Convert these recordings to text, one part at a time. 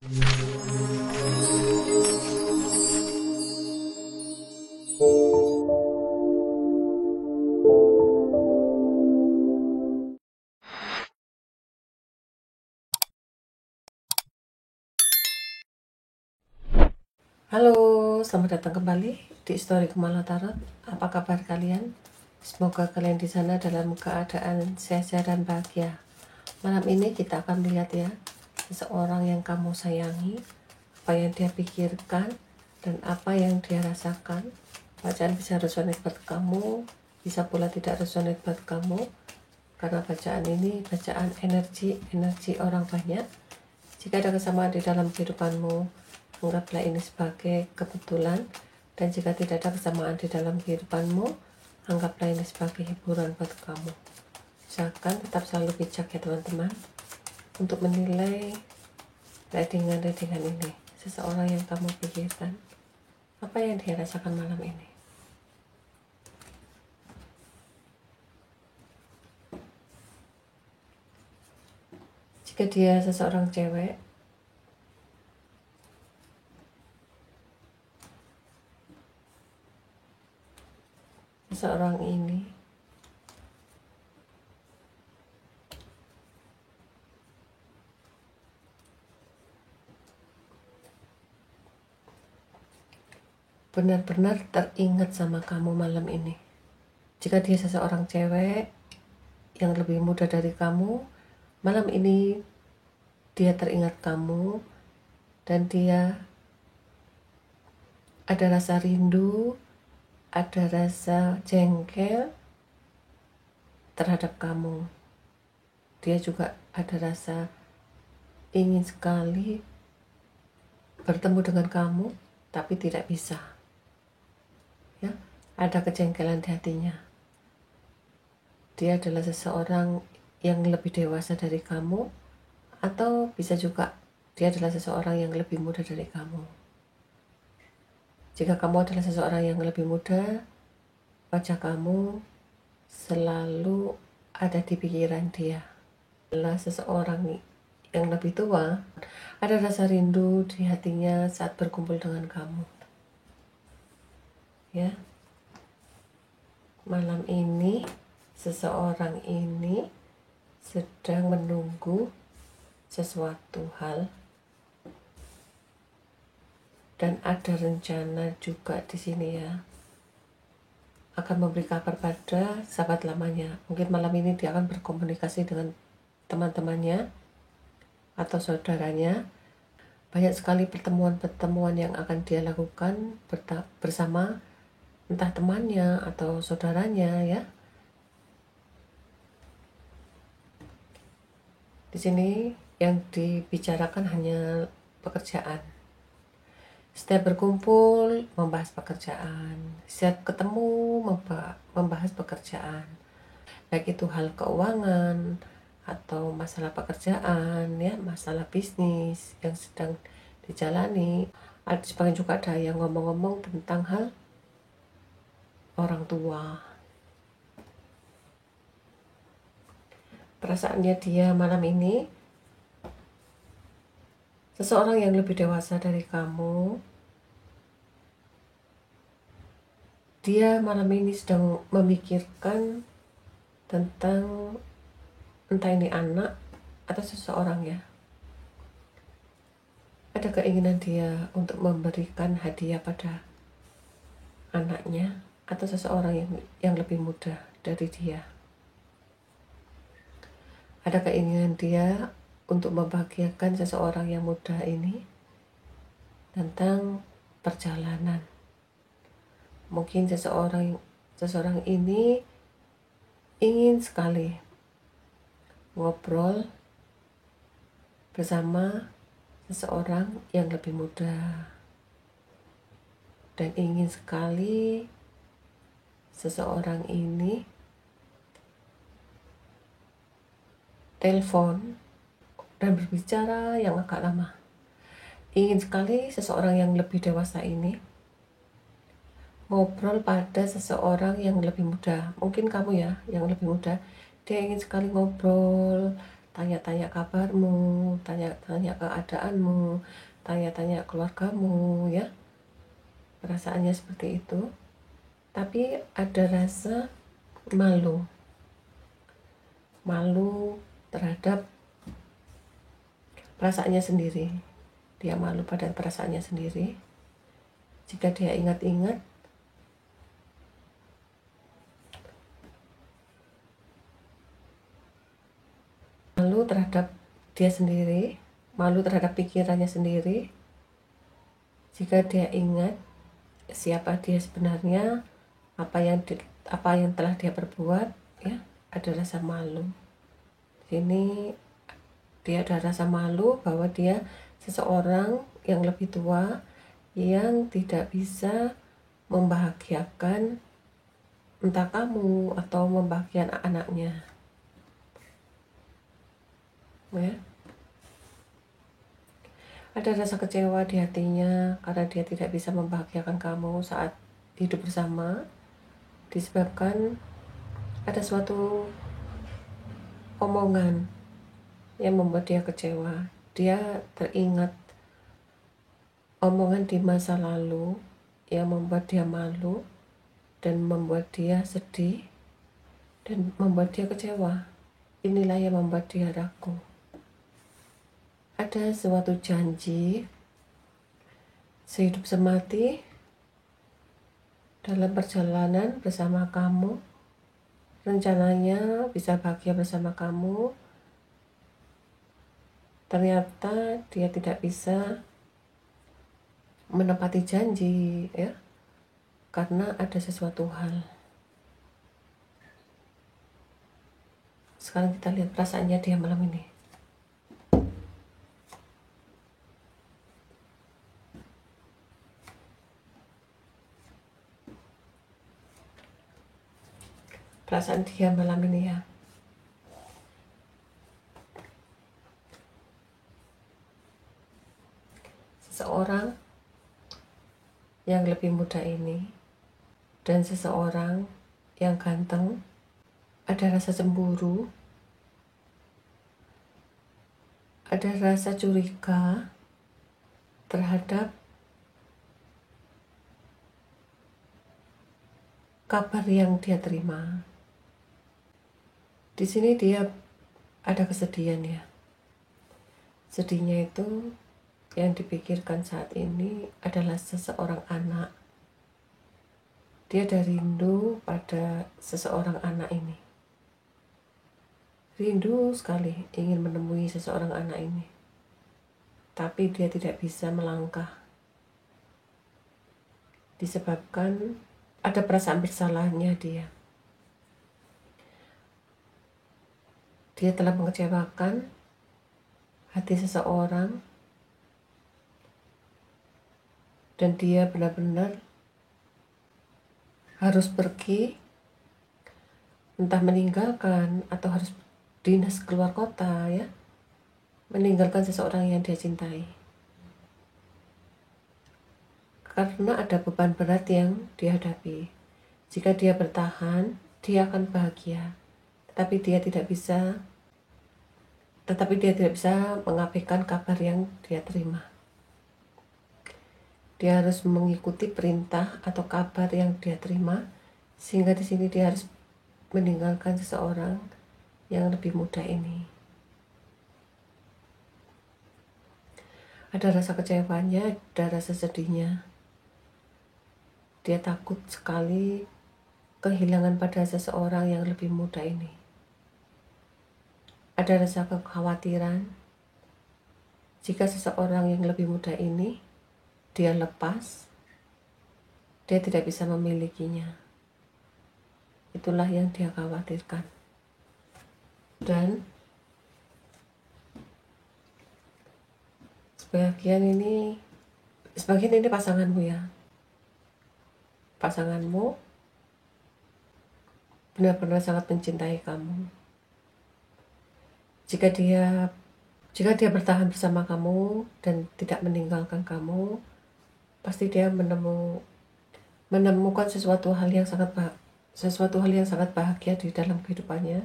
Halo, selamat datang kembali di Story Kumala Tarot. Apa kabar kalian? Semoga kalian di sana dalam keadaan sehat dan bahagia. Malam ini kita akan lihat ya, seseorang yang kamu sayangi, apa yang dia pikirkan, dan apa yang dia rasakan. Bacaan bisa resonate buat kamu, bisa pula tidak resonate buat kamu, karena bacaan ini bacaan energi orang banyak. Jika ada kesamaan di dalam kehidupanmu, anggaplah ini sebagai kebetulan, dan jika tidak ada kesamaan di dalam kehidupanmu, anggaplah ini sebagai hiburan buat kamu. Usahakan tetap selalu bijak ya teman-teman, untuk menilai readingan ini. Seseorang yang kamu pikirkan, apa yang dia rasakan malam ini. Jika dia seseorang cewek, seseorang ini benar-benar teringat sama kamu malam ini. Jika dia seseorang cewek yang lebih muda dari kamu, malam ini dia teringat kamu, dan dia ada rasa rindu, ada rasa jengkel terhadap kamu. Dia juga ada rasa ingin sekali bertemu dengan kamu, tapi tidak bisa. Ya, ada kejengkelan di hatinya. Dia adalah seseorang yang lebih dewasa dari kamu, atau bisa juga dia adalah seseorang yang lebih muda dari kamu. Jika kamu adalah seseorang yang lebih muda, wajah kamu selalu ada di pikiran dia. Adalah seseorang yang lebih tua, ada rasa rindu di hatinya saat berkumpul dengan kamu. Ya, malam ini seseorang ini sedang menunggu sesuatu hal, dan ada rencana juga di sini ya, akan memberi kabar pada sahabat lamanya. Mungkin malam ini dia akan berkomunikasi dengan teman-temannya atau saudaranya. Banyak sekali pertemuan-pertemuan yang akan dia lakukan bersama entah temannya atau saudaranya ya. Di sini yang dibicarakan hanya pekerjaan. Setiap berkumpul membahas pekerjaan, setiap ketemu membahas pekerjaan, baik itu hal keuangan atau masalah pekerjaan ya, masalah bisnis yang sedang dijalani. Ada sebagian juga ada yang ngomong-ngomong tentang hal orang tua. Perasaannya dia malam ini, seseorang yang lebih dewasa dari kamu, dia malam ini sedang memikirkan tentang entah ini anak atau seseorang ya. Ada keinginan dia untuk memberikan hadiah pada anaknya atau seseorang yang lebih muda dari dia. Ada keinginan dia untuk membahagiakan seseorang yang muda ini tentang perjalanan. Mungkin seseorang ini ingin sekali ngobrol bersama seseorang yang lebih muda, dan ingin sekali seseorang ini telepon dan berbicara yang agak lama. Ingin sekali seseorang yang lebih dewasa ini ngobrol pada seseorang yang lebih muda. Mungkin kamu ya yang lebih muda, dia ingin sekali ngobrol tanya-tanya kabarmu, tanya-tanya keadaanmu, tanya-tanya keluargamu, ya. Perasaannya seperti itu. Tapi ada rasa malu terhadap perasaannya sendiri. Dia malu pada perasaannya sendiri. Jika dia ingat-ingat, malu terhadap dia sendiri, malu terhadap pikirannya sendiri. Jika dia ingat siapa dia sebenarnya, apa yang telah dia perbuat, ya, ada rasa malu. Ini dia ada rasa malu bahwa dia seseorang yang lebih tua yang tidak bisa membahagiakan entah kamu atau membahagiakan anaknya, ya. Ada rasa kecewa di hatinya karena dia tidak bisa membahagiakan kamu saat hidup bersama, disebabkan ada suatu omongan yang membuat dia kecewa. Dia teringat omongan di masa lalu yang membuat dia malu dan membuat dia sedih dan membuat dia kecewa. Inilah yang membuat dia ragu. Ada suatu janji sehidup semati dalam perjalanan bersama kamu. Rencananya bisa bahagia bersama kamu. Ternyata dia tidak bisa menepati janji, ya, karena ada sesuatu hal. Sekarang kita lihat perasaannya dia malam ini. Perasaan dia malam ini, ya. Seseorang yang lebih muda ini dan seseorang yang ganteng, ada rasa cemburu, ada rasa curiga terhadap kabar yang dia terima. Di sini dia ada kesedihan, ya. Sedihnya itu yang dipikirkan saat ini adalah seseorang anak. Dia ada rindu pada seseorang anak ini. Rindu sekali ingin menemui seseorang anak ini. Tapi dia tidak bisa melangkah. Disebabkan ada perasaan bersalahnya dia. Dia telah mengecewakan hati seseorang dan dia benar-benar harus pergi, entah meninggalkan atau harus dinas keluar kota, ya, meninggalkan seseorang yang dia cintai. Karena ada beban berat yang dihadapi. Jika dia bertahan, dia akan bahagia. Tetapi dia tidak bisa mengabaikan kabar yang dia terima. Dia harus mengikuti perintah atau kabar yang dia terima, sehingga di sini dia harus meninggalkan seseorang yang lebih muda ini. Ada rasa kecewanya, ada rasa sedihnya. Dia takut sekali kehilangan pada seseorang yang lebih muda ini. Ada rasa kekhawatiran jika seseorang yang lebih muda ini dia lepas, dia tidak bisa memilikinya. Itulah yang dia khawatirkan. Dan sebagian ini pasanganmu, ya. Pasanganmu benar-benar sangat mencintai kamu. Jika dia bertahan bersama kamu dan tidak meninggalkan kamu, pasti dia menemukan sesuatu hal yang sangat bahagia di dalam kehidupannya,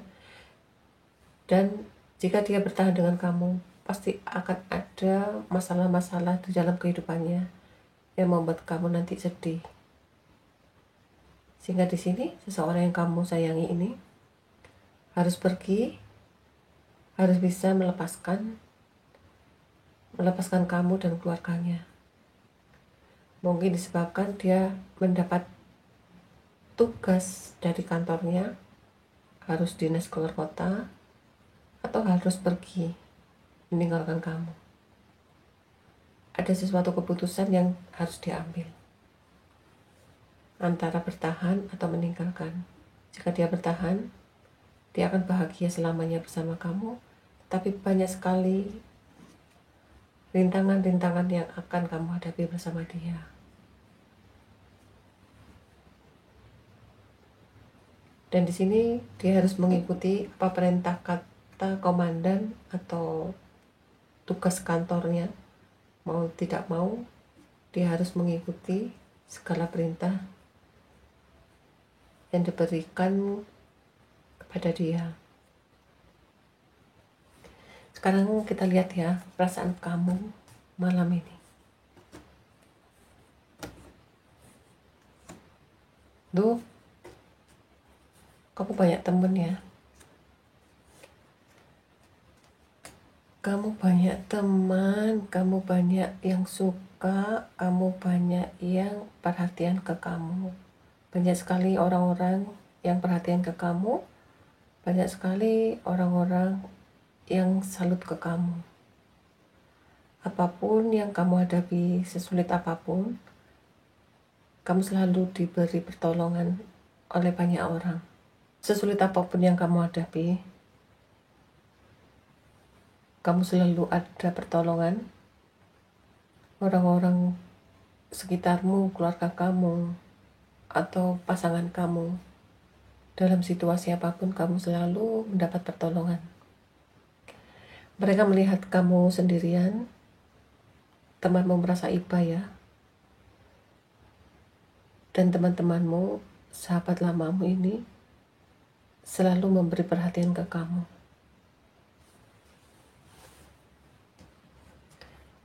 dan Jika dia bertahan dengan kamu, pasti akan ada masalah-masalah di dalam kehidupannya yang membuat kamu nanti sedih. Sehingga di sini seseorang yang kamu sayangi ini harus pergi, harus bisa melepaskan kamu dan keluarganya. Mungkin disebabkan dia mendapat tugas dari kantornya, harus dinas keluar kota, atau harus pergi meninggalkan kamu. Ada sesuatu keputusan yang harus diambil antara bertahan atau meninggalkan. Jika dia bertahan, dia akan bahagia selamanya bersama kamu, tapi banyak sekali rintangan-rintangan yang akan kamu hadapi bersama dia. Dan di sini dia harus mengikuti apa perintah kata komandan atau tugas kantornya. Mau tidak mau, dia harus mengikuti segala perintah yang diberikan kepada dia. Sekarang kita lihat ya perasaan kamu malam ini. Duh, kamu banyak temen ya. Kamu banyak teman, kamu banyak yang suka, kamu banyak yang perhatian ke kamu. Banyak sekali orang-orang yang perhatian ke kamu, banyak sekali orang-orang yang salut ke kamu. Apapun yang kamu hadapi, sesulit apapun, kamu selalu diberi pertolongan oleh banyak orang. Sesulit apapun yang kamu hadapi, kamu selalu ada pertolongan orang-orang sekitarmu, keluarga kamu, atau pasangan kamu. Dalam situasi apapun, kamu selalu mendapat pertolongan. Mereka melihat kamu sendirian, temanmu merasa iba ya, dan teman-temanmu, sahabat lamamu ini selalu memberi perhatian ke kamu.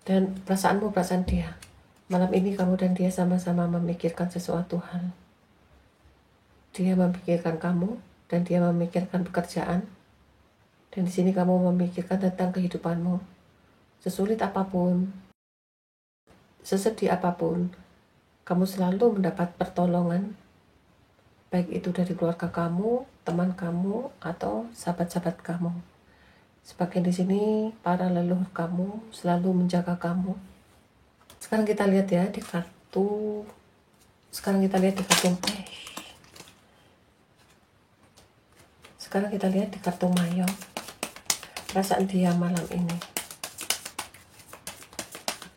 Dan perasaanmu perasaan dia. Malam ini kamu dan dia sama-sama memikirkan sesuatu hal. Dia memikirkan kamu dan dia memikirkan pekerjaan. Dan di sini kamu memikirkan tentang kehidupanmu. Sesulit apapun, sesedih apapun, kamu selalu mendapat pertolongan, baik itu dari keluarga kamu, teman kamu, atau sahabat-sahabat kamu. Sebagian di sini para leluhur kamu selalu menjaga kamu. Sekarang kita lihat ya di kartu. Sekarang kita lihat di kartu Mayong. Perasaan dia malam ini.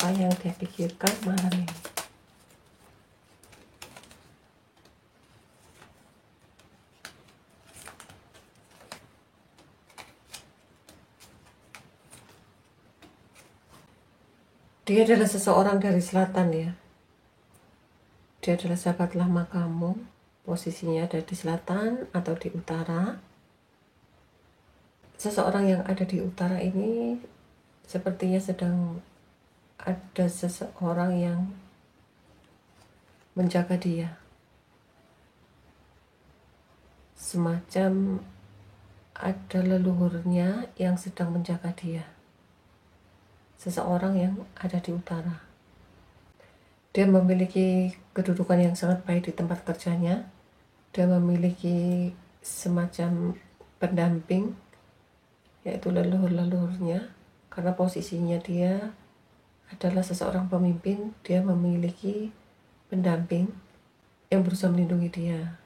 Apa yang dia pikirkan malam ini? Dia adalah seseorang dari selatan ya. Dia adalah sahabat lama kamu. Posisinya ada di selatan atau di utara. Seseorang yang ada di utara ini sepertinya sedang ada seseorang yang menjaga dia. Semacam ada leluhurnya yang sedang menjaga dia. Seseorang yang ada di utara. Dia memiliki kedudukan yang sangat baik di tempat kerjanya. Dia memiliki semacam pendamping, yaitu leluhur-leluhurnya. Karena posisinya dia adalah seseorang pemimpin, dia memiliki pendamping yang berusaha melindungi dia.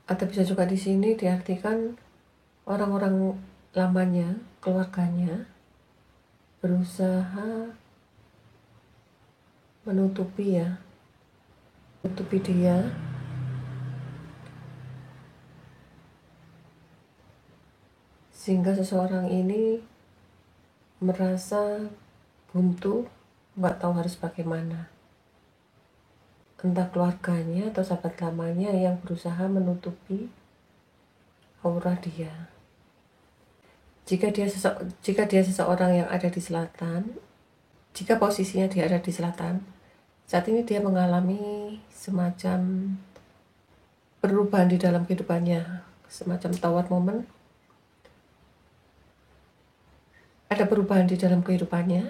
Atau bisa juga di sini diartikan orang-orang lamanya, keluarganya berusaha menutupi dia sehingga seseorang ini merasa buntu, nggak tahu harus bagaimana. entah keluarganya atau sahabat lamanya yang berusaha menutupi aura dia. Jika dia seseorang yang ada di selatan, jika posisinya dia ada di selatan, saat ini dia mengalami semacam perubahan di dalam kehidupannya, semacam tower moment. Ada perubahan di dalam kehidupannya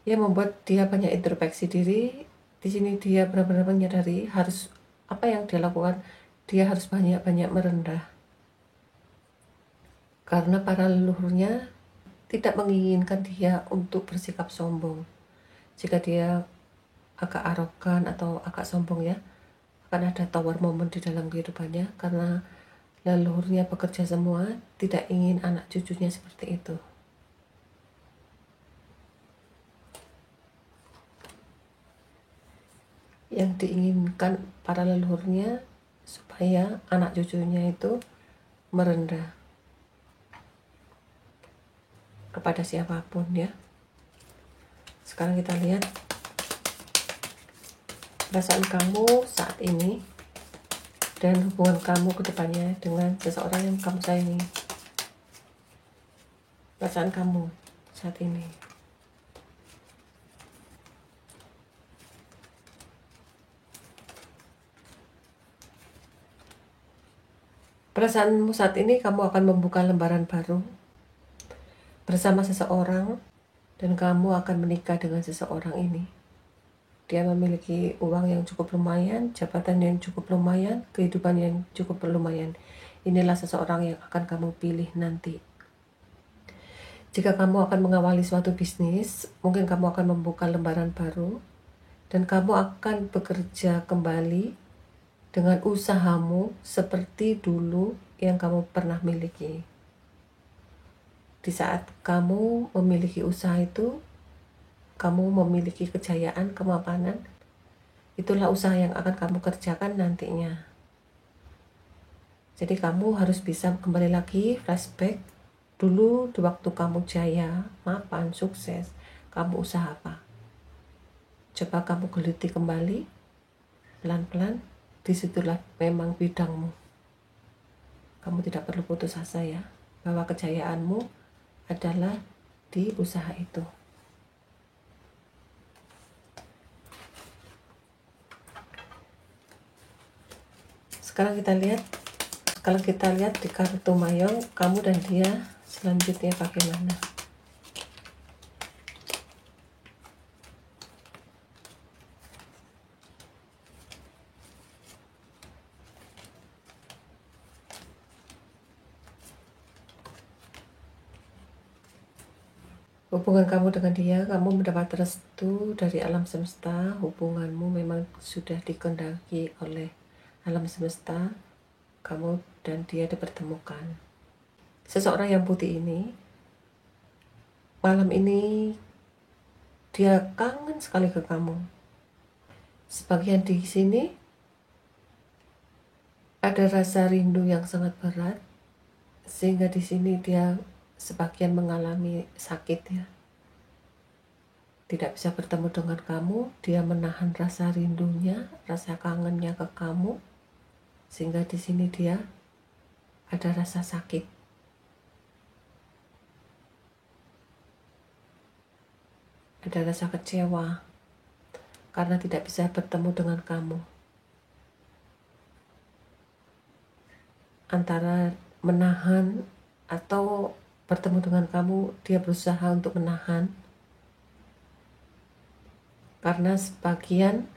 yang membuat dia banyak introspeksi diri. Di sini dia benar-benar menyadari harus apa yang dia lakukan. Dia harus banyak-banyak merendah, karena para leluhurnya tidak menginginkan dia untuk bersikap sombong. Jika dia agak arogan atau agak sombong ya, akan ada tower moment di dalam kehidupannya, karena leluhurnya bekerja semua tidak ingin anak cucunya seperti itu. Yang diinginkan para leluhurnya supaya anak cucunya itu merendah kepada siapapun ya. Sekarang kita lihat perasaan kamu saat ini dan hubungan kamu ke depannya dengan seseorang yang kamu sayangi. Perasaan kamu saat ini. Perasaanmu saat ini, kamu akan membuka lembaran baru bersama seseorang dan kamu akan menikah dengan seseorang ini. Dia memiliki uang yang cukup lumayan, jabatan yang cukup lumayan, kehidupan yang cukup lumayan. Inilah seseorang yang akan kamu pilih nanti. Jika kamu akan mengawali suatu bisnis, mungkin kamu akan membuka lembaran baru dan kamu akan bekerja kembali dengan usahamu seperti dulu yang kamu pernah miliki. Di saat kamu memiliki usaha itu, kamu memiliki kejayaan, kemapanan, itulah usaha yang akan kamu kerjakan nantinya. Jadi kamu harus bisa kembali lagi flashback dulu di waktu kamu jaya, mapan, sukses, kamu usaha apa. Coba kamu geluti kembali, pelan-pelan, disitulah memang bidangmu. Kamu tidak perlu putus asa ya, bahwa kejayaanmu adalah di usaha itu. Sekarang kita lihat di kartu Mayong, kamu dan dia selanjutnya bagaimana. Hubungan kamu dengan dia, kamu mendapat restu dari alam semesta. Hubunganmu memang sudah dikehendaki oleh alam semesta. Kamu dan dia dipertemukan. Seseorang yang putih ini, malam ini dia kangen sekali ke kamu. Sebagian di sini ada rasa rindu yang sangat berat, sehingga di sini dia sebagian mengalami sakit ya. Tidak bisa bertemu dengan kamu, dia menahan rasa rindunya, rasa kangennya ke kamu, sehingga di sini dia ada rasa sakit. Ada rasa kecewa karena tidak bisa bertemu dengan kamu. Antara menahan atau bertemu dengan kamu, dia berusaha untuk menahan. Karena sebagian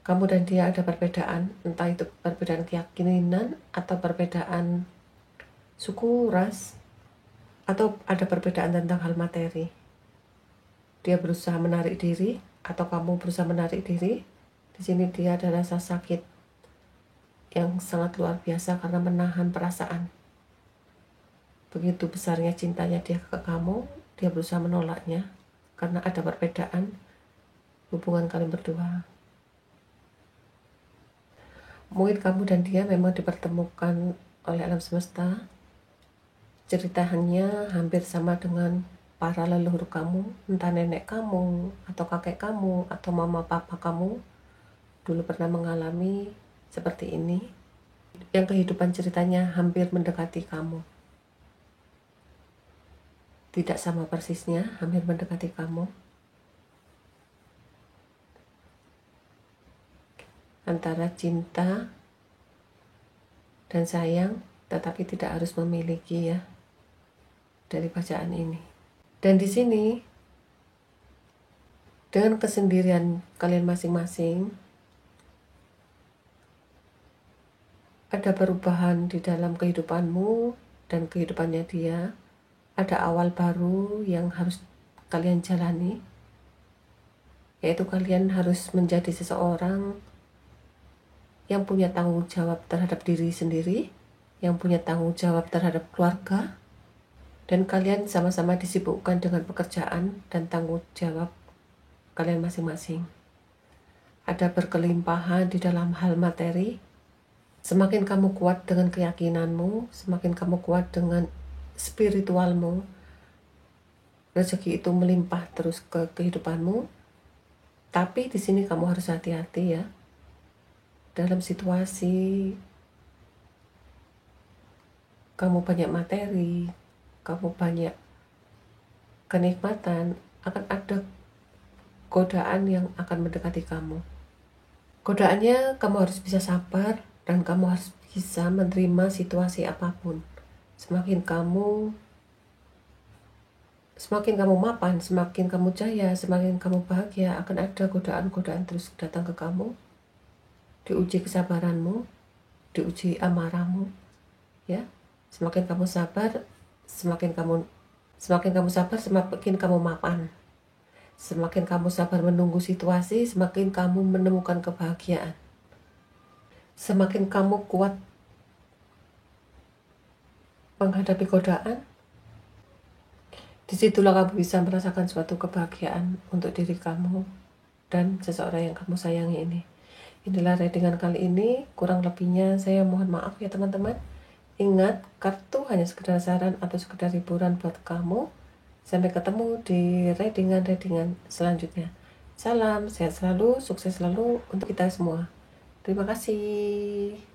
kamu dan dia ada perbedaan, entah itu perbedaan keyakinan atau perbedaan suku, ras, atau ada perbedaan tentang hal materi. Dia berusaha menarik diri atau kamu berusaha menarik diri. Di sini dia ada rasa sakit yang sangat luar biasa karena menahan perasaan. Begitu besarnya cintanya dia ke kamu, dia berusaha menolaknya karena ada perbedaan hubungan kalian berdua. Mungkin kamu dan dia memang dipertemukan oleh alam semesta. Ceritanya hampir sama dengan para leluhur kamu, entah nenek kamu, atau kakek kamu, atau mama papa kamu. dulu pernah mengalami seperti ini, yang kehidupan ceritanya hampir mendekati kamu. Tidak sama persisnya, hampir mendekati kamu. Antara cinta dan sayang, tetapi tidak harus memiliki ya, dari bacaan ini. Dan di sini, dengan kesendirian kalian masing-masing, ada perubahan di dalam kehidupanmu dan kehidupannya dia. Ada awal baru yang harus kalian jalani, yaitu kalian harus menjadi seseorang yang punya tanggung jawab terhadap diri sendiri, yang punya tanggung jawab terhadap keluarga, dan kalian sama-sama disibukkan dengan pekerjaan dan tanggung jawab kalian masing-masing. Ada berkelimpahan di dalam hal materi. Semakin kamu kuat dengan keyakinanmu, semakin kamu kuat dengan spiritualmu, rezeki itu melimpah terus ke kehidupanmu. Tapi di sini kamu harus hati-hati ya. Dalam situasi kamu banyak materi, kamu banyak kenikmatan, akan ada godaan yang akan mendekati kamu. Godaannya kamu harus bisa sabar dan kamu harus bisa menerima situasi apapun. Semakin kamu mapan, semakin kamu jaya, semakin kamu bahagia, akan ada godaan-godaan terus datang ke kamu. Diuji kesabaranmu, diuji amarahmu, ya. Semakin kamu sabar, semakin kamu mapan. Semakin kamu sabar menunggu situasi, semakin kamu menemukan kebahagiaan. Semakin kamu kuat menghadapi godaan, disitulah kamu bisa merasakan suatu kebahagiaan untuk diri kamu dan seseorang yang kamu sayangi ini. Inilah readingan kali ini, kurang lebihnya saya mohon maaf ya teman-teman. Ingat, kartu hanya sekedar saran atau sekedar hiburan buat kamu. Sampai ketemu di readingan-readingan selanjutnya. Salam, sehat selalu, sukses selalu untuk kita semua. Terima kasih.